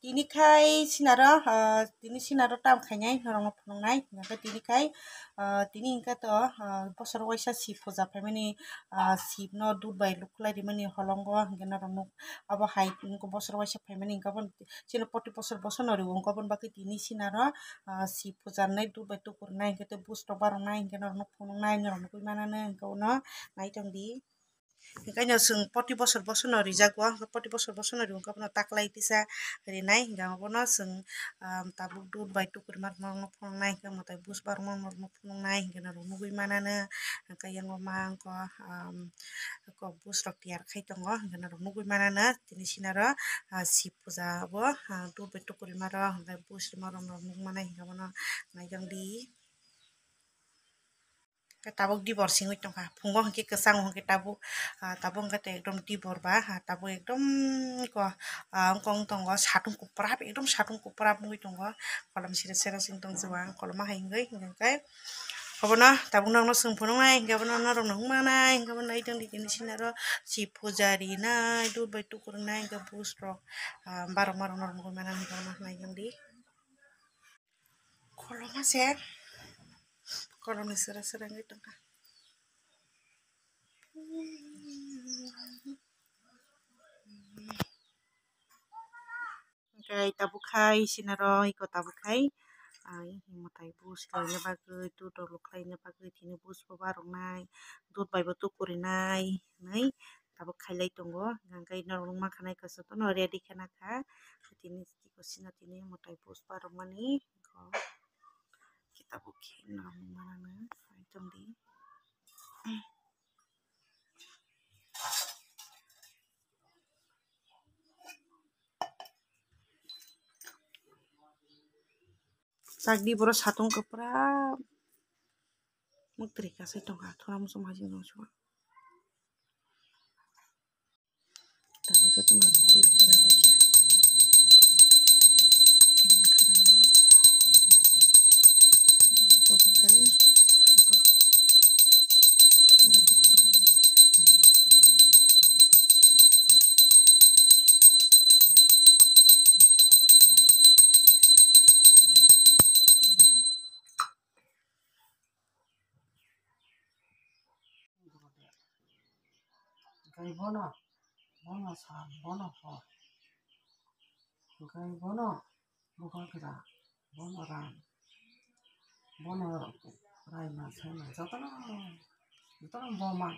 Tinikai sinaro tam khainai norong phunai ngaka tinikai tini ingka to bosor waisa si puja phaimani sip no dud bai luklai rimani holongo hingke norong nuk abo hai ingko bosor waisa phaimani ingka bon chino poti bosor nori ungka bon baki tini sinaro si puja nai dud bai tupurnai hingke te bustrok barongnai hingke norong nuk phunuknai norong nukui manane hingke uno naitongdi. Hingkaino chwng poti bosor no rijago poti bosor no ri ungka bono taklai tisa rinai hingka bono chwng tabuk dud bai tupurma norong phunuknai hingke mwtai bus barongma norong phunuknai hingke norong nugui manano hingke eyang ma angko bus rok tiyar khai tongo hingke norong nugui manano tini sinaro sip puja o dud bai tupurima ro hingke bus rima rok norong nugui manai hingke bono naitongdi. Tabuk dibor singui tongkha phungo hingke kwchang hingke tabuk hingke te ekdom dibor ba tabuk ekdom ko ongko ong tongo satung kuprap ekdom satung kuprap ungui tongo kolom siri sero sing tongjawa koloma hai hingke hingke obono tabuk no chwng phunuknai hingke bono norong nungmanai hingke bono naitongdi tini sinaro sip puja rinai dud bai tupurnai hingke bus rok barongma rok norong nugui manai hingke bono naitongdi. Koloma se kolom ni sero sero ungui tongkha. Hingke tabuk khai sinaro iko tabuk khai mwtai bus khlaina bagui dud rok luklaina bagui tini bus bo barongnai dud bai bo tupurinai hinui tabuk khailai tongo hingke norong nungma khanai tono ready khana kha tini tiko sino tini mwtai bus barongmani tabuk khe norong nungmanano naitongdi. Sagdi boro satung kuprap muktri kasai tongkha thora muchung hasing tongsugo tabuk jotono tui khera baikha Gai bono sa bono ho gai bono bukagira bono ran bono raina sena jotono boma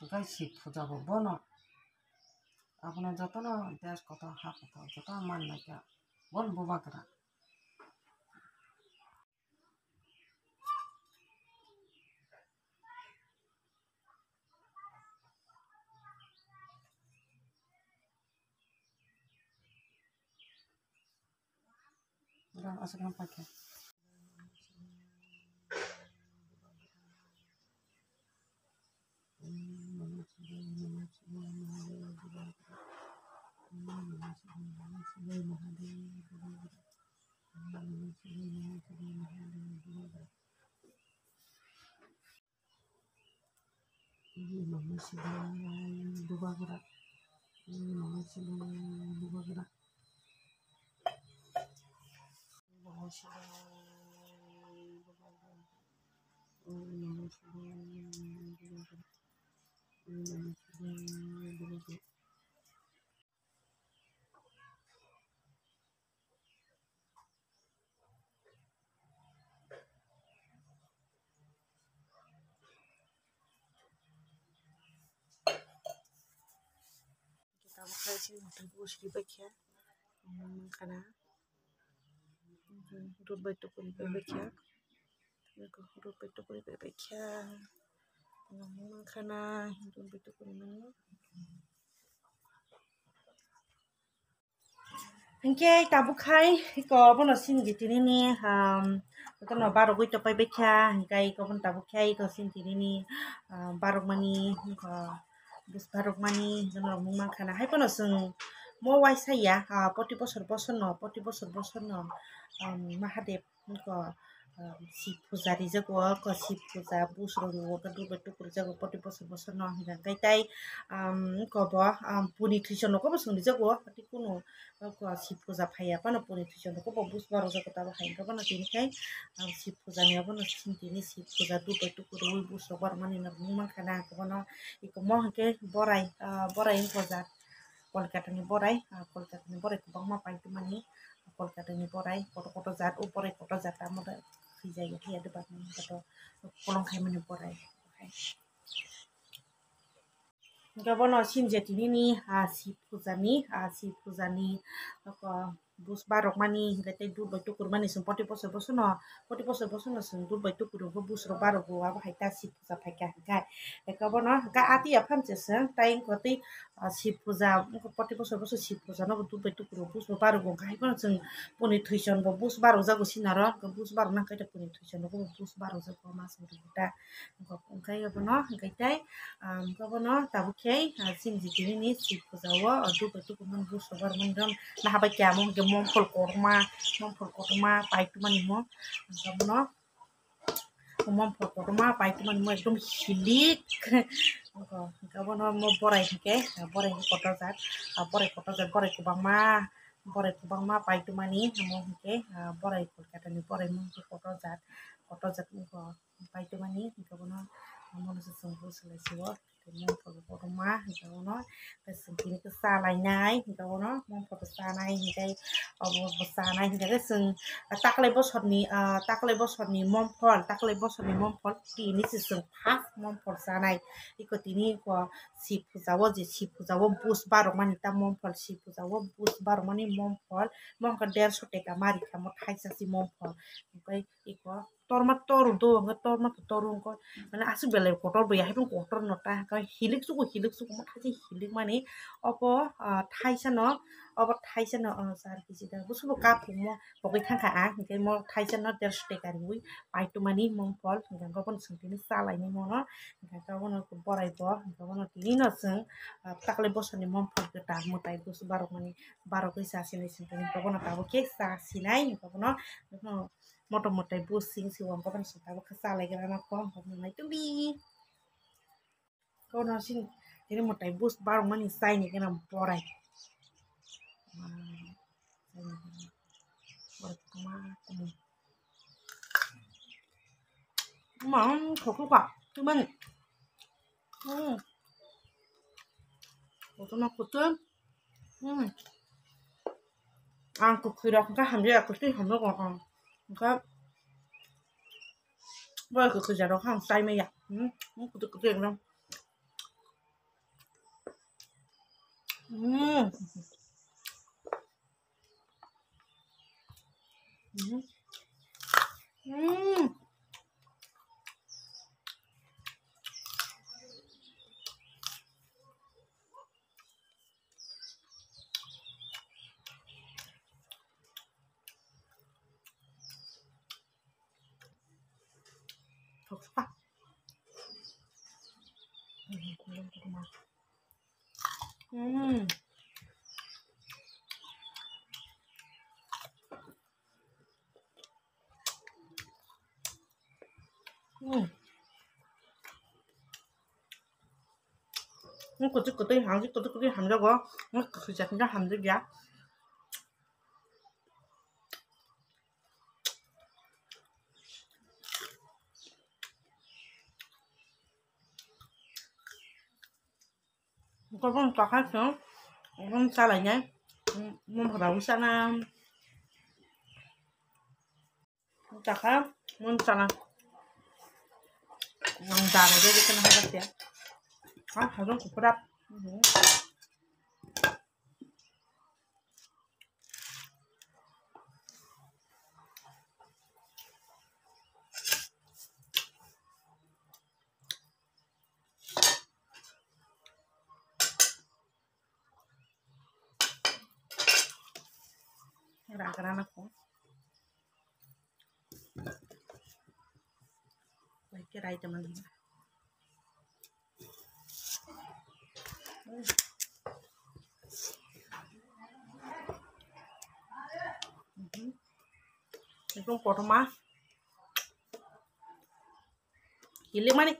gai sip puja bo bono abono jotono desh koto ha koto jotono mannaika bon bubagira. Udah asal pakai. Tabuk khai si bus ri baikha khana dud bai tupuri bai baikha dud bai tupuri bai baikha khana dud bai tupuri mani. Hingke tabuk khai iko bono singi tinini jotono barogui topai baikha hingke iko bono tabuk khai iko sin tinini barokmani bus barokmani norong nungma khana hai pono chwng mo waisa ya poti bosor no mahadev ko Shiva পূজারি যাগো শিব পূজা বুসরং দুবে টুকুর যাগো প্রতি বছর বছর ন হিগাই তাই কব পুনি খ্রিস্টান কব সঙ্গে যাগো পাতি কোনো শিব পূজা ফাইয়া পানো পুনি খ্রিস্টান কব বুস বারো যাগো তাবো হাইন পানো তিনিখাই শিব পূজা নিয়াবো সিন্তিনি শিব পূজা দুবে টুকুর উই বুসর বার মানে না মুমান খানা কবনো ইকো মহকে বরাই বরাই পূজা কলকাতাनि बराय कलकातानि बराय गोबां माबाय माने कलकातानि बराय कत जात उ बराय कत जाता मदा फैजायो फैया देबाद कत कलंखाय माने बराय गाबोन सिमजेटिनि शिब फुजानि बुस बारक मानि गते दुबै टुकुर मानि जों प्रति बছर जों दुबै टुकुर बुस बारक गवा हायता शिब फुजा फायका गाय गाबोन गा आतिया फामजेसो ताइ गते शिब फुजा प्रति बছर शिब फुजा न दुबै टुकुर बुस बारक गाय पण जों पुनि थैसन बुस बारक जागो सिनार बुस बारक नांखायता पुनि थैसन बुस बारक जागो मास दा ओंखाय गाबोन गायताय गाबोन ताबुखै सिमजिटिनि शिब फुजाव दुबै टुकुर मन बुस बार मनदम नाहाबाय क्या मम के मम फल कोरमा पाइट मानि मो गाबोन मम फल कोरमा पाइट मानि मो एकदम हिलिक गाबोन मो बराय के बराय कत जात बराय गोबांमा पाइट मानि मो के बराय कलकातानि बराय मो कत जात पाइट मानि गाबोन मनसे जों बुसलायसिव मम फल कोरमा गाबोन गासैनि सालायनाय गाबोन मम फल सानाय हिगाय अब सानाय हिगाय जों ताकलाय बोसोरनि मम फल तिनि जों फास मम फल सानाय इको तिनि शिब फुजाव बुस बारक मानि ता मम फल शिब फुजाव बुस बारक मानि मम फल 150 टेका मारि खामो थाइसासि मम फल ओमफ्राय इको तरमा तरु दो तरु माने आसु बेले कटर बया हायबो कटर नटा हिलिक सुको म थाइसे हिलिक माने अब थाइसन सार केजि दा बुसुबो काप म बगै थांखा हिंखाय म थाइसन 150 टेका रुइ पाइट मानि मम फल गाबोन सोंथिनि सालायनि मन गाबोन बरायबो गाबोन तिनि न जों ताकलाय बोसोरनि मम फल गटा मताय बुस बारक मानि बारक गैसासिनै सोंथिनि गाबोन ताबो के सासिनाय गाबोन मट मटाय बुस सिं सिवां गाबोन सोंथाबो सालायगोन ना कम नाय तुबि गाबोन सिं तिनि मताय बुस बारक मानि साइनि गना बराय खौखौबा तुमन खौखौमा खौतो आं कुकुरा का हमजे कुछ हमलो को का बड़ा कुकुर जारो हम साइ में या कुछ एकदम suka 그때 한식 또 그게 함자고 그 자체가 함들이야 그건 딱 했어 이건 잘하냐 뭐 바라고 sana 딱 해? 뭔 sana yang 잘해 되게 그냥 하겠대 아 가정 고프랍 agak aku kira itu teman-teman itu pertama Giling mana?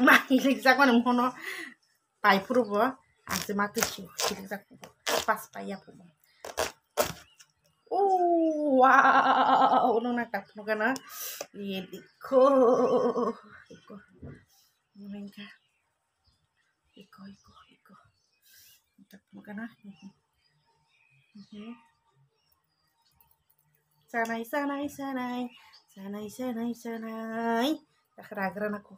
Mah giling sak mana mono pai puru bo ase mati sih giling sak pas payah puru. Wow, nung natak no kana. Iko. Mereka. Iko. Natak no kana. Sanai. Tak kerageran aku.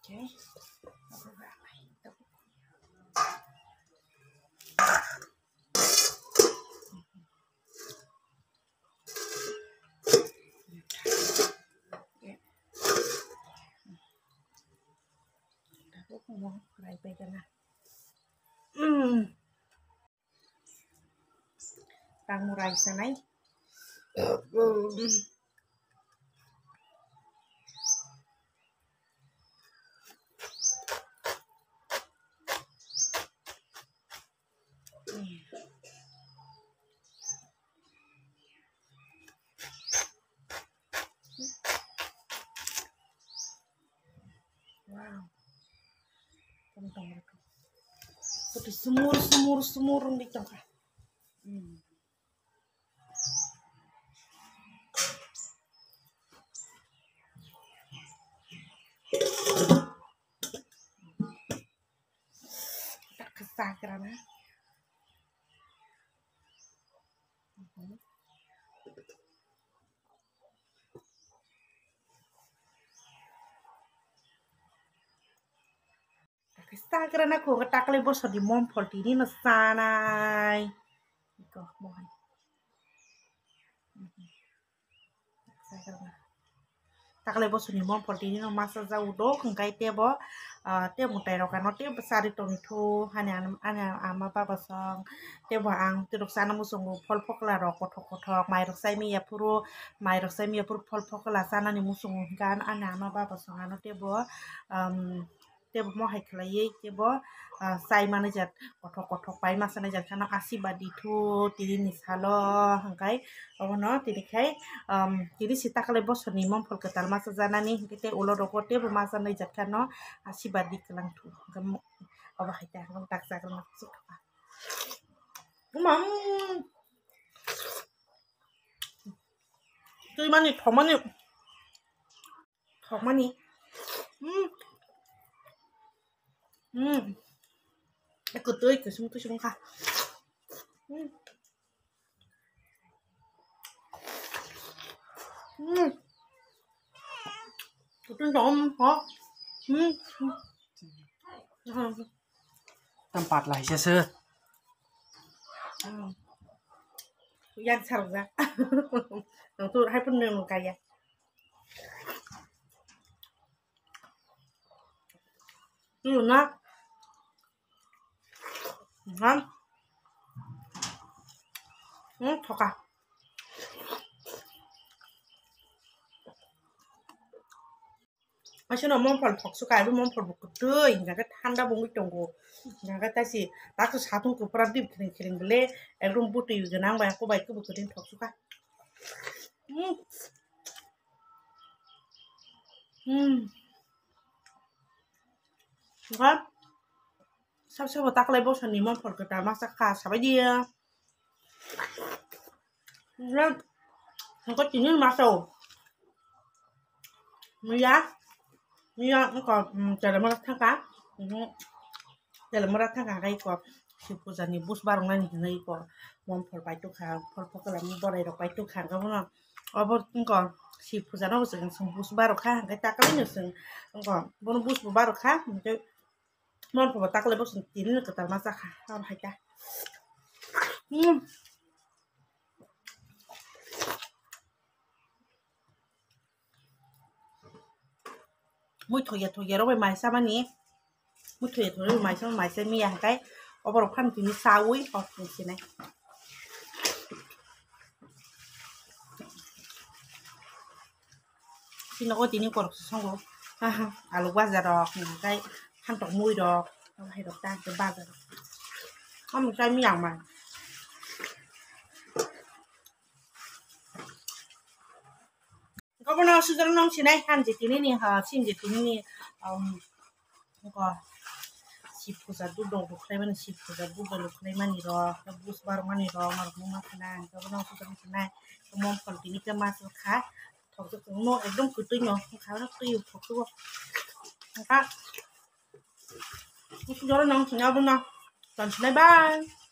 Okay. Aku mau fry bacon na. Tang murai sanay. Wow. Tentang itu. Seperti semur di tengah. Tak kesah kerana. Kesah kerana aku ketak lebih so di mompol ini nasanai. Iko mohon. Kesah kerana. Tak lebih so di mompol ini no masa jauh do kengkai tebo. Tebo mutai rokan no tebo besar itu itu hanya ama bapa song. Tebo ang tiduk sana musungu pol pokla ro kotok mai roksai mi ya puru pol pokla sana ni musungu kan ama bapa song ano tebo tebo mo hai kelai tebo sai mana jat kotok pai masa na jat kana asi badi tu tiri ni salo hangkai no tiri kai tiri sita kale bos ni mom pol ketal masa jana ni kite ulo roko tebo masa na jat kana asi badi kelang tu kamu apa kita ngom taksa kana suka mam tu mani thomani Aku tuh semua kah. Itu dom, hả? Tempat lah sih. Yang seru ya. Yang tuh hai pun yang kaya. Itu nak. Kan? Thokah. Masih mom pol phok suka itu mom pol buku tuh, enggak kan tanda bungu tunggu, enggak kan tadi, tak tuh satu kuperan di kering beli, elrum butuh juga nang banyak aku baik buku din phok suka. Kan? Sao tak level seni mom pol kita masak khas apa dia? Kan? Engkau tinggal masuk. Mia còn chờ mà thang cá chờ mà thang cá cái có si puja ni bus barang nani ni có mom phol pai tu khang phol phol la mi borai ro pai tu khang ka mo abo còn si puja no sing bus barang khang cái ta ka ni sing còn bon bus barang khang cái mom phol ta ka le bos tin ni ka ta ma sa kha ha hai ta Muy thoya ro mai sa ma ni muy thoya ro mai sa mai sa mi ya cái ở bảo khăn thì nó sao ấy hoặc như thế này xin nó có tí còn xong rồi à lúc ba giờ đọc cái khăn tóc mùi đọc hay đọc ta cái ba giờ không mình sai miệng mà có bao nhiêu sự dân nông xin này han chỉ tí này ha xin chỉ tí này có sip puza du dong bu kray man sip puza bu balu kray man iro ka bus bar man iro mar mu ma kana ka bana su tan kana ka mom kon tini ka ma su kha thok su no ekdom kutu nyo kha na tu yu thok su ka ni su jora nong nya bu na tan bye bye